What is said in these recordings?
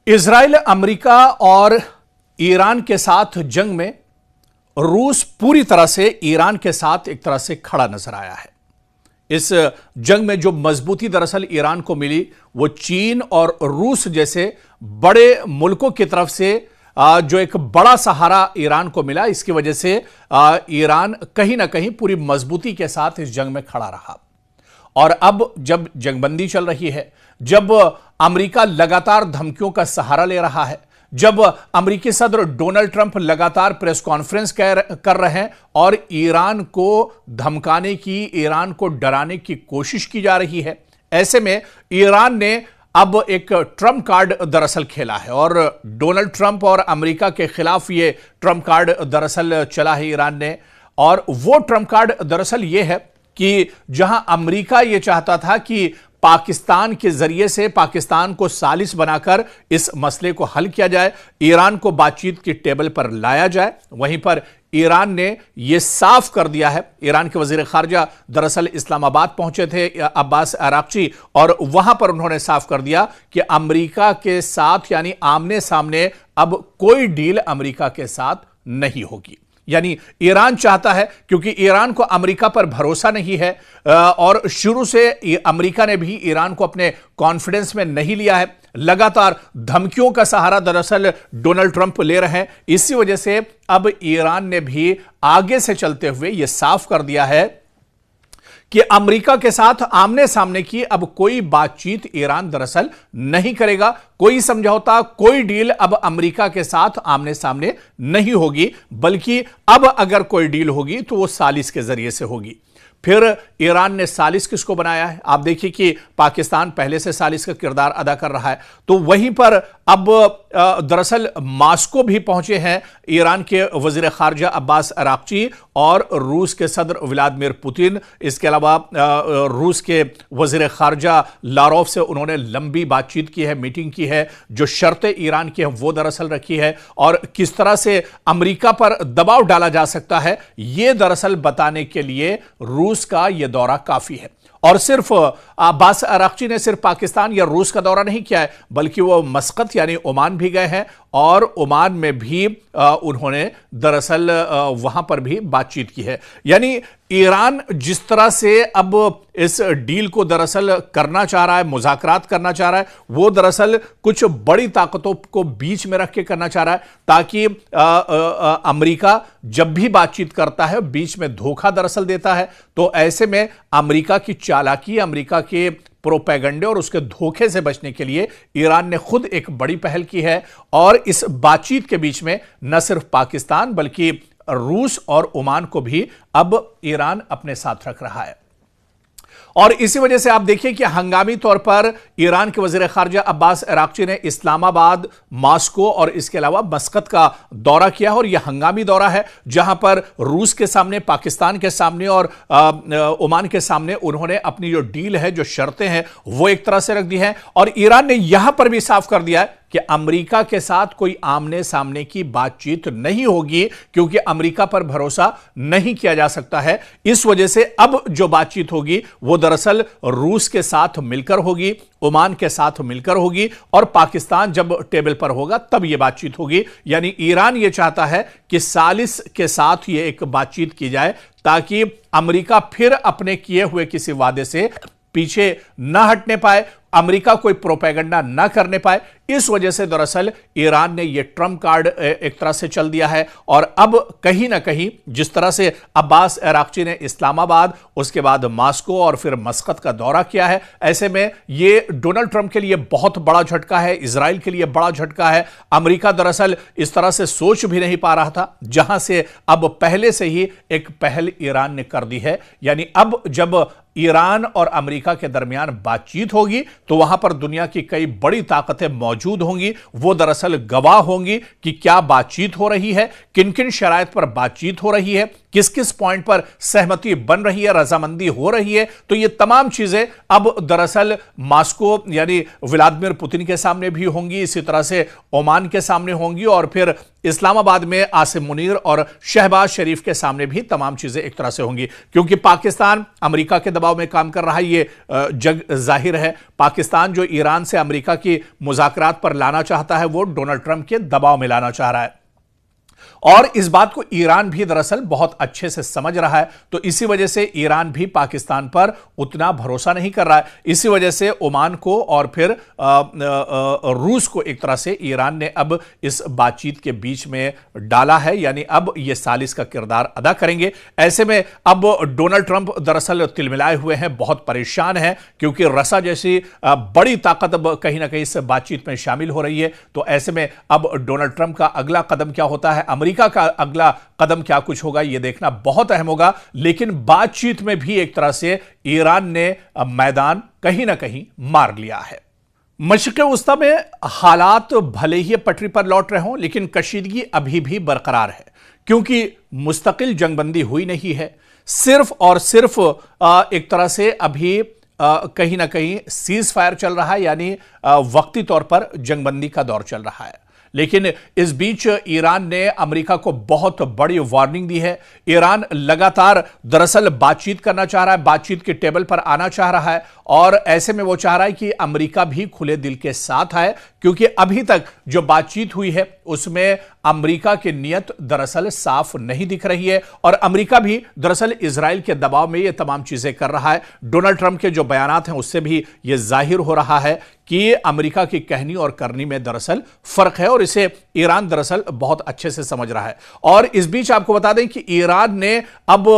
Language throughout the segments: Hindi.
इजराइल, अमेरिका और ईरान के साथ जंग में रूस पूरी तरह से ईरान के साथ एक तरह से खड़ा नजर आया है। इस जंग में जो मजबूती दरअसल ईरान को मिली वो चीन और रूस जैसे बड़े मुल्कों की तरफ से जो एक बड़ा सहारा ईरान को मिला, इसकी वजह से ईरान कहीं ना कहीं पूरी मजबूती के साथ इस जंग में खड़ा रहा। और अब जब जंगबंदी चल रही है, जब अमेरिका लगातार धमकियों का सहारा ले रहा है, जब अमेरिकी सदर डोनाल्ड ट्रंप लगातार प्रेस कॉन्फ्रेंस कर रहे हैं और ईरान को धमकाने की, ईरान को डराने की कोशिश की जा रही है, ऐसे में ईरान ने अब एक ट्रंप कार्ड दरअसल खेला है और डोनाल्ड ट्रंप और अमेरिका के खिलाफ ये ट्रंप कार्ड दरअसल चला है ईरान ने। और वो ट्रंप कार्ड दरअसल ये है कि जहां अमेरिका ये चाहता था कि पाकिस्तान के जरिए से पाकिस्तान को सालिस बनाकर इस मसले को हल किया जाए, ईरान को बातचीत की टेबल पर लाया जाए, वहीं पर ईरान ने यह साफ कर दिया है। ईरान के वजीर खारजा दरअसल इस्लामाबाद पहुंचे थे, अब्बास अराक्ची, और वहां पर उन्होंने साफ कर दिया कि अमेरिका के साथ यानी आमने सामने अब कोई डील अमेरिका के साथ नहीं होगी। यानी ईरान चाहता है, क्योंकि ईरान को अमेरिका पर भरोसा नहीं है और शुरू से अमेरिका ने भी ईरान को अपने कॉन्फिडेंस में नहीं लिया है, लगातार धमकियों का सहारा दरअसल डोनाल्ड ट्रंप ले रहे हैं। इसी वजह से अब ईरान ने भी आगे से चलते हुए यह साफ कर दिया है कि अमेरिका के साथ आमने सामने की अब कोई बातचीत ईरान दरअसल नहीं करेगा, कोई समझौता, कोई डील अब अमेरिका के साथ आमने सामने नहीं होगी, बल्कि अब अगर कोई डील होगी तो वो सालिस के जरिए से होगी। फिर ईरान ने सालिस किसको बनाया है? आप देखिए कि पाकिस्तान पहले से सालिस का किरदार अदा कर रहा है, तो वहीं पर अब दरअसल मास्को भी पहुंचे हैं ईरान के वजीर खारजा अब्बास अराक्ची और रूस के सदर व्लादिमीर पुतिन। इसके अलावा रूस के वजीर खारजा लारोव से उन्होंने लंबी बातचीत की है, मीटिंग की है, जो शर्तें ईरान की हैं वो दरअसल रखी है और किस तरह से अमेरिका पर दबाव डाला जा सकता है, ये दरअसल बताने के लिए रूस का यह दौरा काफी है। और सिर्फ अब्बास अराक्ची ने सिर्फ पाकिस्तान या रूस का दौरा नहीं किया है, बल्कि वो मस्कत यानी ओमान भी गए हैं और ओमान में भी उन्होंने दरअसल वहां पर भी बातचीत की है। यानी ईरान जिस तरह से अब इस डील को दरअसल करना चाह रहा है, मुज़ाकरात करना चाह रहा है, वो दरअसल कुछ बड़ी ताकतों को बीच में रख के करना चाह रहा है, ताकि अमेरिका जब भी बातचीत करता है बीच में धोखा दरअसल देता है, तो ऐसे में अमेरिका की चालाकी, अमेरिका के प्रोपेगेंडे और उसके धोखे से बचने के लिए ईरान ने खुद एक बड़ी पहल की है और इस बातचीत के बीच में न सिर्फ पाकिस्तान बल्कि रूस और ओमान को भी अब ईरान अपने साथ रख रहा है। और इसी वजह से आप देखिए कि हंगामी तौर पर ईरान के वजीर खारजा अब्बास अराक्ची ने इस्लामाबाद, मास्को और इसके अलावा मस्कत का दौरा किया और यह हंगामी दौरा है, जहां पर रूस के सामने, पाकिस्तान के सामने और ओमान के सामने उन्होंने अपनी जो डील है, जो शर्तें हैं, वो एक तरह से रख दी हैं। और ईरान ने यहां पर भी साफ कर दिया है कि अमेरिका के साथ कोई आमने सामने की बातचीत नहीं होगी, क्योंकि अमेरिका पर भरोसा नहीं किया जा सकता है। इस वजह से अब जो बातचीत होगी वो दरअसल रूस के साथ मिलकर होगी, ओमान के साथ मिलकर होगी और पाकिस्तान जब टेबल पर होगा तब यह बातचीत होगी। यानी ईरान यह चाहता है कि सालिस के साथ यह एक बातचीत की जाए, ताकि अमेरिका फिर अपने किए हुए किसी वादे से पीछे न हटने पाए, अमेरिका कोई प्रोपेगेंडा न करने पाए। इस वजह से दरअसल ईरान ने यह ट्रंप कार्ड एक तरह से चल दिया है। और अब कहीं ना कहीं जिस तरह से अब्बास अराक्ची ने इस्लामाबाद, उसके बाद मास्को और फिर मस्कत का दौरा किया है, ऐसे में यह डोनाल्ड ट्रंप के लिए बहुत बड़ा झटका है, इजराइल के लिए बड़ा झटका है। अमेरिका दरअसल इस तरह से सोच भी नहीं पा रहा था, जहां से अब पहले से ही एक पहल ईरान ने कर दी है। यानी अब जब ईरान और अमेरिका के दरमियान बातचीत होगी तो वहां पर दुनिया की कई बड़ी ताकतें मौजूद होंगी, वो दरअसल गवाह होंगी कि क्या बातचीत हो रही है, किन किन शराइत पर बातचीत हो रही है, किस किस पॉइंट पर सहमति बन रही है, रजामंदी हो रही है। तो ये तमाम चीजें अब दरअसल मॉस्को यानी व्लादिमीर पुतिन के सामने भी होंगी, इसी तरह से ओमान के सामने होंगी और फिर इस्लामाबाद में आसिम मुनीर और शहबाज शरीफ के सामने भी तमाम चीजें एक तरह से होंगी, क्योंकि पाकिस्तान अमेरिका के दबाव में काम कर रहा है। ये जग जाहिर है। पाकिस्तान जो ईरान से अमेरिका की मुज़ाकरात पर लाना चाहता है, वो डोनाल्ड ट्रंप के दबाव में लाना चाह रहा है और इस बात को ईरान भी दरअसल बहुत अच्छे से समझ रहा है। तो इसी वजह से ईरान भी पाकिस्तान पर उतना भरोसा नहीं कर रहा है। इसी वजह से ओमान को और फिर रूस को एक तरह से ईरान ने अब इस बातचीत के बीच में डाला है, यानी अब ये सालिस का किरदार अदा करेंगे। ऐसे में अब डोनाल्ड ट्रंप दरअसल तिलमिलाए हुए हैं, बहुत परेशान हैं, क्योंकि रसा जैसी बड़ी ताकत अब कहीं ना कहीं इस बातचीत में शामिल हो रही है। तो ऐसे में अब डोनाल्ड ट्रंप का अगला कदम क्या होता है, अमेरिका का अगला कदम क्या कुछ होगा, यह देखना बहुत अहम होगा। लेकिन बातचीत में भी एक तरह से ईरान ने मैदान कहीं ना कहीं मार लिया है। मशरिक़ वस्ता में हालात भले ही पटरी पर लौट रहे हों, लेकिन कशीदगी अभी भी बरकरार है, क्योंकि मुस्तकिल जंगबंदी हुई नहीं है। सिर्फ और सिर्फ एक तरह से अभी कहीं ना कहीं सीज फायर चल रहा है, यानी वक्ती तौर पर जंगबंदी का दौर चल रहा है। लेकिन इस बीच ईरान ने अमेरिका को बहुत बड़ी वार्निंग दी है। ईरान लगातार दरअसल बातचीत करना चाह रहा है, बातचीत के टेबल पर आना चाह रहा है और ऐसे में वो चाह रहा है कि अमेरिका भी खुले दिल के साथ आए, क्योंकि अभी तक जो बातचीत हुई है उसमें अमेरिका की नीयत दरअसल साफ नहीं दिख रही है और अमेरिका भी दरअसल इजराइल के दबाव में ये तमाम चीजें कर रहा है। डोनाल्ड ट्रंप के जो बयानात हैं उससे भी ये जाहिर हो रहा है कि अमेरिका की कहनी और करनी में दरअसल फर्क है और इसे ईरान दरअसल बहुत अच्छे से समझ रहा है। और इस बीच आपको बता दें कि ईरान ने अब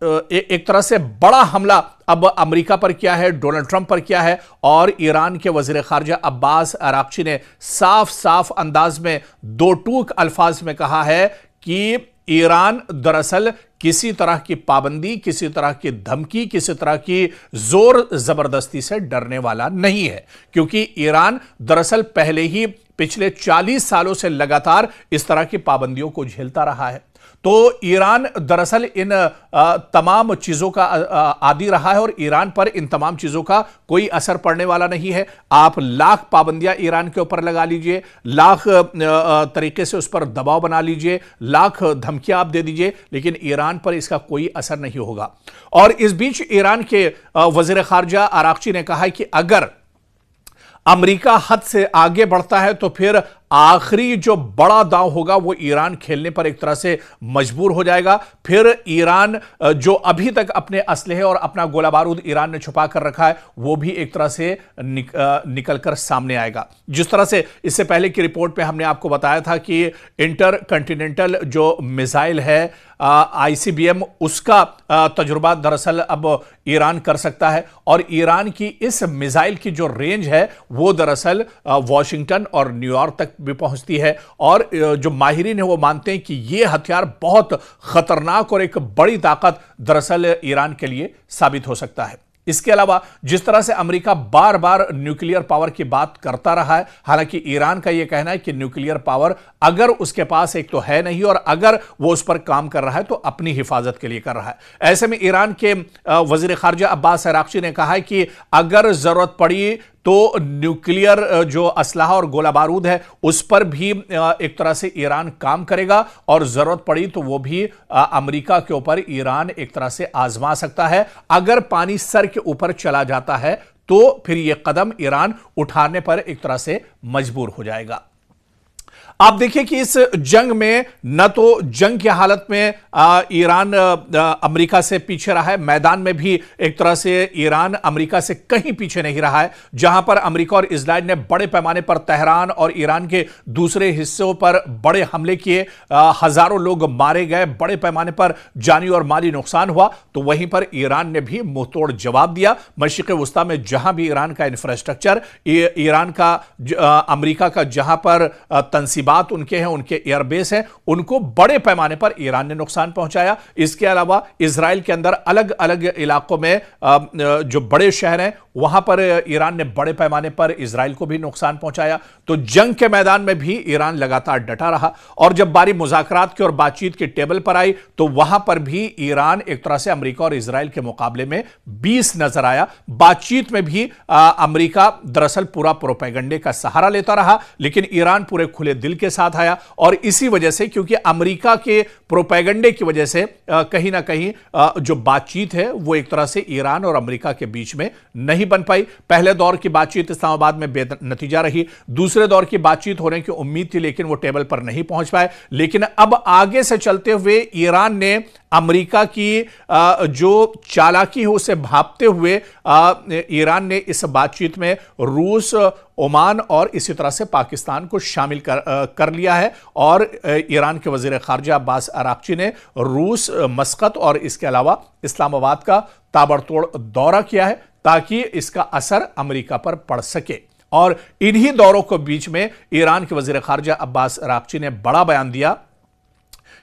एक तरह से बड़ा हमला अब अमेरिका पर किया है, डोनाल्ड ट्रंप पर किया है और ईरान के वजीर खारजा अब्बास अराक्ची ने साफ साफ अंदाज में दो टूक अल्फाज में कहा है कि ईरान दरअसल किसी तरह की पाबंदी, किसी तरह की धमकी, किसी तरह की जोर जबरदस्ती से डरने वाला नहीं है, क्योंकि ईरान दरअसल पहले ही पिछले 40 सालों से लगातार इस तरह की पाबंदियों को झेलता रहा है। तो ईरान दरअसल इन तमाम चीजों का आदी रहा है और ईरान पर इन तमाम चीजों का कोई असर पड़ने वाला नहीं है। आप लाख पाबंदियां ईरान के ऊपर लगा लीजिए, लाख तरीके से उस पर दबाव बना लीजिए, लाख धमकियां आप दे दीजिए, लेकिन ईरान पर इसका कोई असर नहीं होगा। और इस बीच ईरान के वजीर खारजा अराक्ची ने कहा है कि अगर अमेरिका हद से आगे बढ़ता है तो फिर आखिरी जो बड़ा दांव होगा वो ईरान खेलने पर एक तरह से मजबूर हो जाएगा। फिर ईरान जो अभी तक अपने असलहे और अपना गोला बारूद ईरान ने छुपा कर रखा है वो भी एक तरह से निकल कर सामने आएगा। जिस तरह से इससे पहले की रिपोर्ट में हमने आपको बताया था कि इंटर कॉन्टिनेंटल जो मिसाइल है आईसीबीएम, उसका तजुर्बा दरअसल अब ईरान कर सकता है और ईरान की इस मिसाइल की जो रेंज है वो दरअसल वॉशिंगटन और न्यूयॉर्क तक भी पहुंचती है और जो माहिरीन है वो मानते हैं कि यह हथियार बहुत खतरनाक और एक बड़ी ताकत दरअसल ईरान के लिए साबित हो सकता है। इसके अलावा जिस तरह से अमेरिका बार बार न्यूक्लियर पावर की बात करता रहा है, हालांकि ईरान का यह कहना है कि न्यूक्लियर पावर अगर उसके पास एक तो है नहीं और अगर वो उस पर काम कर रहा है तो अपनी हिफाजत के लिए कर रहा है। ऐसे में ईरान के वजीर खारजा अब्बास अराक्ची ने कहा है कि अगर जरूरत पड़ी तो न्यूक्लियर जो असलहा और गोला बारूद है उस पर भी एक तरह से ईरान काम करेगा और जरूरत पड़ी तो वो भी अमेरिका के ऊपर ईरान एक तरह से आजमा सकता है। अगर पानी सर के ऊपर चला जाता है तो फिर यह कदम ईरान उठाने पर एक तरह से मजबूर हो जाएगा। आप देखिए कि इस जंग में न तो जंग की हालत में ईरान अमेरिका से पीछे रहा है, मैदान में भी एक तरह से ईरान अमेरिका से कहीं पीछे नहीं रहा है। जहां पर अमेरिका और इजराइल ने बड़े पैमाने पर तेहरान और ईरान के दूसरे हिस्सों पर बड़े हमले किए, हजारों लोग मारे गए, बड़े पैमाने पर जानी और माली नुकसान हुआ, तो वहीं पर ईरान ने भी मुंहतोड़ जवाब दिया। मशरिक़ वस्ता में जहां भी ईरान का इंफ्रास्ट्रक्चर, ईरान का अमेरिका का जहां पर तंसीबात तरतीबात उनके हैं, उनके एयरबेस हैं, उनको बड़े पैमाने पर ईरान ने नुकसान पहुंचाया। इसके अलावा इजराइल के अंदर अलग अलग इलाकों में जो बड़े शहर हैं वहां पर ईरान ने बड़े पैमाने पर इजराइल को भी नुकसान पहुंचाया। तो जंग के मैदान में भी ईरान लगातार डटा रहा और जब बारी मुज़ाकरात की और बातचीत के टेबल पर आई तो वहां पर भी ईरान एक तरह से अमेरिका और इजराइल के मुकाबले में 20 नजर आया। बातचीत में भी अमेरिका दरअसल पूरा प्रोपेगेंडे का सहारा लेता रहा, लेकिन ईरान पूरे खुले दिल के साथ आया और इसी वजह से, क्योंकि अमेरिका के प्रोपेगेंडे की वजह से कहीं ना कहीं जो बातचीत है वो एक तरह से ईरान और अमेरिका के बीच में नहीं बन पाई। पहले दौर की बातचीत इस्लामाबाद में बेनतीजा रही, दूसरे दौर की बातचीत होने की उम्मीद थी लेकिन वो टेबल पर नहीं पहुंच पाए। लेकिन अब आगे से चलते हुए ईरान ने अमेरिका की जो चालाकी है उसे भांपते हुए ईरान ने इस बातचीत में रूस, ओमान और इसी तरह से पाकिस्तान को शामिल कर लिया है। और ईरान के वजीर खारजा अब्बास अराक्ची ने रूस, मस्कत और इसके अलावा इस्लामाबाद का ताबड़तोड़ दौरा किया है ताकि इसका असर अमेरिका पर पड़ सके। और इन्हीं दौरों के बीच में ईरान के वजीर खारजा अब्बास अराक्ची ने बड़ा बयान दिया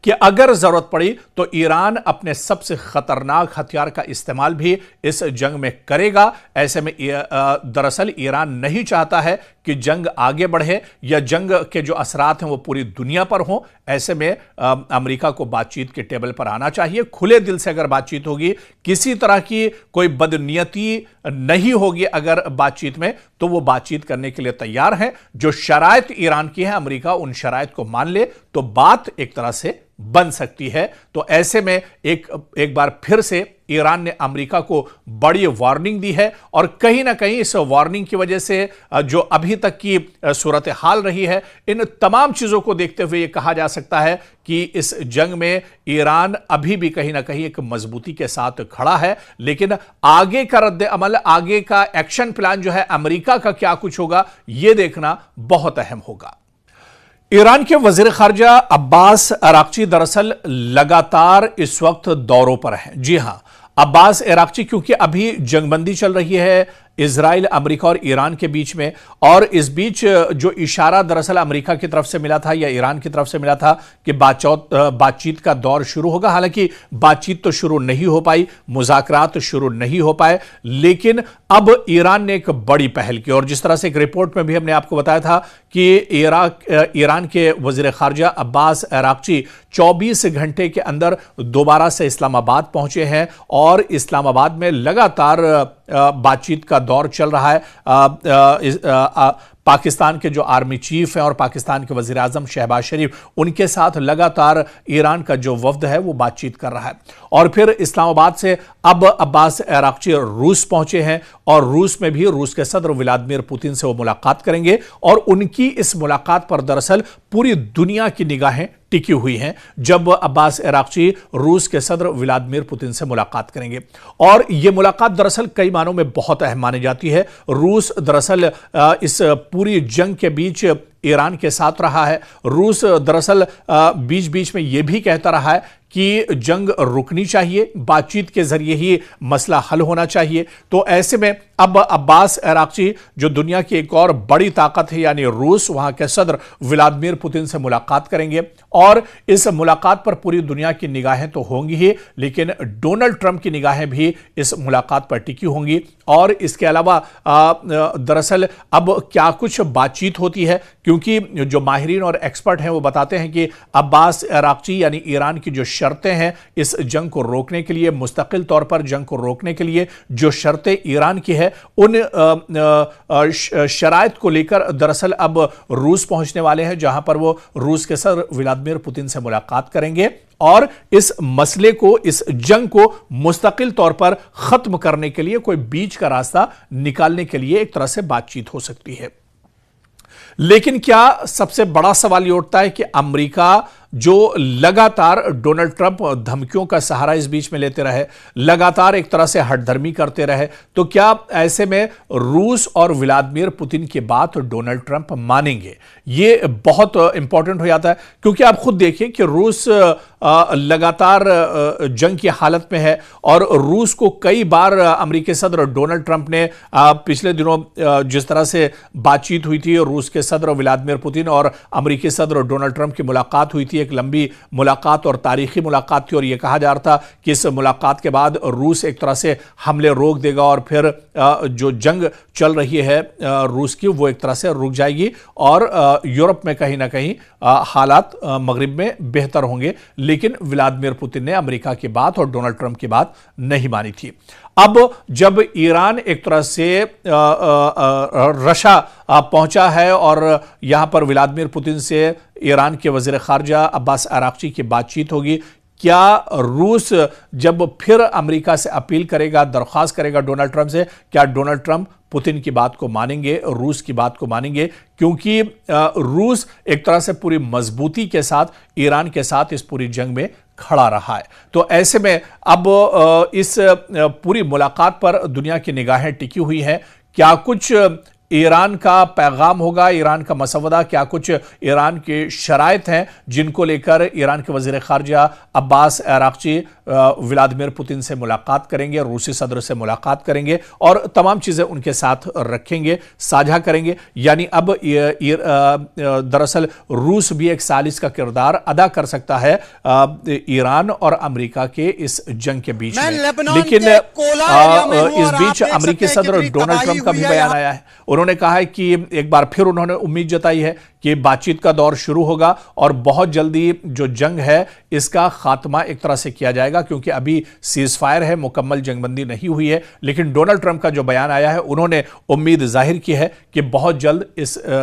कि अगर जरूरत पड़ी तो ईरान अपने सबसे खतरनाक हथियार का इस्तेमाल भी इस जंग में करेगा। ऐसे में दरअसल ईरान नहीं चाहता है कि जंग आगे बढ़े या जंग के जो असरात हैं वो पूरी दुनिया पर हों। ऐसे में अमेरिका को बातचीत के टेबल पर आना चाहिए। खुले दिल से अगर बातचीत होगी, किसी तरह की कोई बदनीयती नहीं होगी अगर बातचीत में, तो वो बातचीत करने के लिए तैयार है। जो शराइत ईरान की है, अमेरिका उन शराइत को मान ले तो बात एक तरह से बन सकती है। तो ऐसे में एक बार फिर से ईरान ने अमेरिका को बड़ी वार्निंग दी है और कहीं ना कहीं इस वार्निंग की वजह से जो अभी तक की सूरत हाल रही है, इन तमाम चीजों को देखते हुए यह कहा जा सकता है कि इस जंग में ईरान अभी भी कहीं ना कहीं एक मजबूती के साथ खड़ा है। लेकिन आगे का रद्द अमल, आगे का एक्शन प्लान जो है अमेरिका का क्या कुछ होगा, यह देखना बहुत अहम होगा। ईरान के वजीर खारजा अब्बास अराक्ची दरअसल लगातार इस वक्त दौरों पर हैं। जी हां, अब्बास अराक्ची क्योंकि अभी जंगबंदी चल रही है इजराइल, अमेरिका और ईरान के बीच में, और इस बीच जो इशारा दरअसल अमेरिका की तरफ से मिला था या ईरान की तरफ से मिला था कि बातचीत का दौर शुरू होगा। हालांकि बातचीत तो शुरू नहीं हो पाई, मुज़ाकरात शुरू नहीं हो पाए, लेकिन अब ईरान ने एक बड़ी पहल की। और जिस तरह से एक रिपोर्ट में भी हमने आपको बताया था कि ईरान के वजीर खारजा अब्बास अराक्ची 24 घंटे के अंदर दोबारा से इस्लामाबाद पहुंचे हैं और इस्लामाबाद में लगातार बातचीत का दौर चल रहा है। पाकिस्तान के जो आर्मी चीफ हैं और पाकिस्तान के वजीर आजम शहबाज शरीफ, उनके साथ लगातार ईरान का जो वफ्द है वो बातचीत कर रहा है। और फिर इस्लामाबाद से अब अब्बास अराक्ची रूस पहुंचे हैं और रूस में भी रूस के सदर व्लादिमीर पुतिन से वो मुलाकात करेंगे और उनकी इस मुलाकात पर दरअसल पूरी दुनिया की निगाहें टिकी हुई हैं जब अब्बास अराक्ची रूस के सदर व्लादिमीर पुतिन से मुलाकात करेंगे। और यह मुलाकात दरअसल कई मानों में बहुत अहम मानी जाती है। रूस दरअसल इस पूरी जंग के बीच ईरान के साथ रहा है। रूस दरअसल बीच बीच में यह भी कहता रहा है कि जंग रुकनी चाहिए, बातचीत के जरिए ही मसला हल होना चाहिए। तो ऐसे में अब अब्बास अराक्ची जो दुनिया की एक और बड़ी ताकत है यानी रूस, वहां के सदर व्लादिमीर पुतिन से मुलाकात करेंगे और इस मुलाकात पर पूरी दुनिया की निगाहें तो होंगी ही, लेकिन डोनाल्ड ट्रंप की निगाहें भी इस मुलाकात पर टिकी होंगी। और इसके अलावा दरअसल अब क्या कुछ बातचीत होती है, क्योंकि जो माहिरीन और एक्सपर्ट हैं वो बताते हैं कि अब्बास अराक्ची यानी ईरान की जो शर्तें हैं इस जंग को रोकने के लिए, मुस्तकिल तौर पर जंग को रोकने के लिए जो शर्तें ईरान की है, उन शराइत को लेकर दरअसल अब रूस पहुंचने वाले हैं, जहां पर वो रूस के सदर व्लादिमीर पुतिन से मुलाकात करेंगे और इस मसले को, इस जंग को मुस्तकिल तौर पर खत्म करने के लिए कोई बीच का रास्ता निकालने के लिए एक तरह से बातचीत हो सकती है। लेकिन क्या सबसे बड़ा सवाल यह उठता है कि अमेरिका जो लगातार डोनाल्ड ट्रंप धमकियों का सहारा इस बीच में लेते रहे, लगातार एक तरह से हठधर्मी करते रहे, तो क्या ऐसे में रूस और व्लादिमीर पुतिन की बात डोनाल्ड ट्रंप मानेंगे? ये बहुत इंपॉर्टेंट हो जाता है, क्योंकि आप खुद देखिए कि रूस लगातार जंग की हालत में है और रूस को कई बार अमेरिकी सदर डोनाल्ड ट्रंप ने पिछले दिनों जिस तरह से बातचीत हुई थी, रूस के सदर व्लादिमीर पुतिन और अमेरिकी सदर डोनाल्ड ट्रंप की मुलाकात हुई थी, एक लंबी मुलाकात और तारीखी मुलाकात थी, और यह कहा जा रहा था कि इस मुलाकात के बाद रूस एक तरह से हमले रोक देगा और फिर जो जंग चल रही है रूस की वो एक तरह से रुक जाएगी और यूरोप में कहीं ना कहीं हालात मगरिब में बेहतर होंगे। लेकिन व्लादिमीर पुतिन ने अमेरिका की बात और डोनाल्ड ट्रंप की बात नहीं मानी थी। अब जब ईरान एक तरह से रशा पहुंचा है और यहां पर व्लादिमीर पुतिन से ईरान के वजीर खारजा अब्बास अराक्ची की बातचीत होगी, क्या रूस जब फिर अमेरिका से अपील करेगा, दरख्वास्त करेगा डोनाल्ड ट्रंप से, क्या डोनाल्ड ट्रंप पुतिन की बात को मानेंगे, रूस की बात को मानेंगे? क्योंकि रूस एक तरह से पूरी मजबूती के साथ ईरान के साथ इस पूरी जंग में खड़ा रहा है। तो ऐसे में अब इस पूरी मुलाकात पर दुनिया की निगाहें टिकी हुई हैं। क्या कुछ ईरान का पैगाम होगा, ईरान का मसवदा, क्या कुछ ईरान की शराइत हैं जिनको लेकर ईरान के वजीर खारजा अब्बास अराक्ची व्लादिमीर पुतिन से मुलाकात करेंगे, रूसी सदर से मुलाकात करेंगे और तमाम चीजें उनके साथ रखेंगे, साझा करेंगे? यानी अब दरअसल रूस भी एक सालिस का किरदार अदा कर सकता है ईरान और अमेरिका के इस जंग के बीच में। लेकिन इस बीच अमेरिकी सदर डोनाल्ड ट्रंप का भी बयान आया है। उन्होंने कहा है कि एक बार फिर उन्होंने उम्मीद जताई है कि बातचीत का दौर शुरू होगा और बहुत जल्दी जो जंग है इसका खात्मा एक तरह से किया जाएगा, क्योंकि अभी सीज फायर है, मुकम्मल जंगबंदी नहीं हुई है। लेकिन डोनाल्ड ट्रंप का जो बयान आया है, उन्होंने उम्मीद जाहिर की है कि बहुत जल्द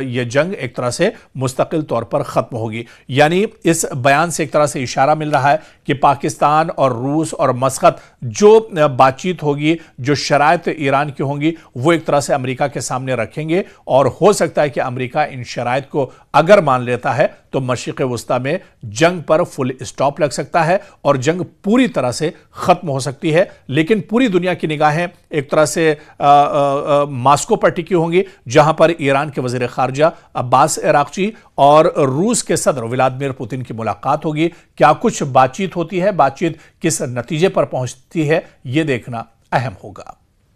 ये जंग एक तरह से मुस्तकिल तौर पर खत्म होगी। यानी इस बयान से एक तरह से इशारा मिल रहा है कि पाकिस्तान और रूस और मस्कत जो बातचीत होगी, जो शराइत ईरान की होंगी, वो एक तरह से अमेरिका के सामने रखेंगे और हो सकता है कि अमेरिका इन शराइत को अगर मान लेता है तो मशरिक़ वुस्ता में जंग पर फुल स्टॉप लग सकता है और जंग पूरी तरह से खत्म हो सकती है। लेकिन पूरी दुनिया की निगाहें एक तरह से मास्को पर टिकी होंगी, जहां पर ईरान के वजीर खारजा अब्बास अराक्ची और रूस के सदर व्लादिमीर पुतिन की मुलाकात होगी। क्या कुछ बातचीत होती है, बातचीत किस नतीजे पर पहुंचती है, यह देखना अहम होगा।